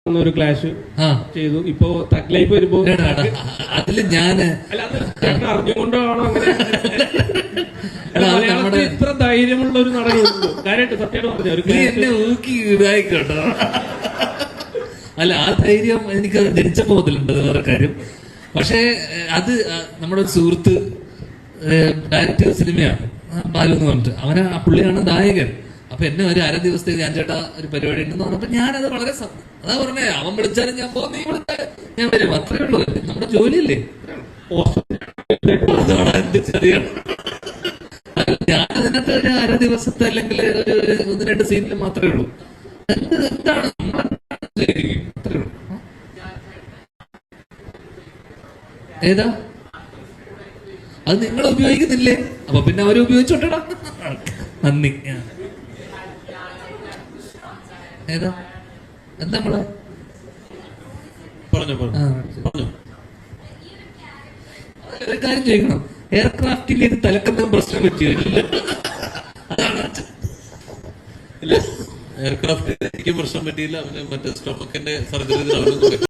ഒരു ക്ലാഷ് ചെയ്തു. ഇപ്പൊ തഗ് ലൈഫ് വരുമ്പോ അതില് ഞാന് അറിഞ്ഞുകൊണ്ടാണോ അങ്ങനെ ഇത്ര ധൈര്യമുള്ള ഒരു നടനുള്ളൂ? കാര്യമായിട്ട് സത്യമായിട്ട് പറഞ്ഞു എന്നെ ഊക്കി ഇതായിക്കോട്ടോ. അല്ല, ആ ധൈര്യം എനിക്ക് ജനിച്ചപ്പോ മുതലുണ്ട്, വേറെ കാര്യം. പക്ഷേ അത് നമ്മുടെ ഒരു സുഹൃത്ത് ഡയറക്ടർ സിനിമയാണ് ബാലു എന്ന് പറഞ്ഞിട്ട്, ആ പുള്ളിയാണ് നായകൻ. അപ്പൊ എന്നെ ഒരു അര ദിവസത്തേക്ക് ഞാൻ ചേട്ടാ ഒരു പരിപാടി ഉണ്ടെന്ന് പറഞ്ഞപ്പോ ഞാനത് വളരെ അതാ പറഞ്ഞേ, അവൻ വിളിച്ചാലും ഞാൻ നീ വിളിച്ചാൽ ഞാൻ വരും, അത്രേ ഉള്ളൂ. നമ്മുടെ ജോലിയല്ലേ. ഞാൻ അതിനകത്ത് ഒരു അര ദിവസത്തെ അല്ലെങ്കിൽ ഒരു 1-2 സീനിൽ മാത്രമേ ഉള്ളൂ. എന്താണ് അത്രേ ഉള്ളൂ. ഏതാ അത് നിങ്ങൾ ഉപയോഗിക്കുന്നില്ലേ? അപ്പൊ പിന്നെ അവര് ഉപയോഗിച്ചോട്ടടാ. നന്ദി. ഏതാ എന്താ നമ്മള് ഒരു കാര്യം ചോദിക്കണം, എയർക്രാഫ്റ്റിൽ ഇത് തലക്കുന്ന പ്രശ്നം പറ്റിയില്ല. എയർക്രാഫ്റ്റ് എനിക്ക് പ്രശ്നം പറ്റിയില്ല. മറ്റേ സ്റ്റൊമക്കിന്റെ സർജറി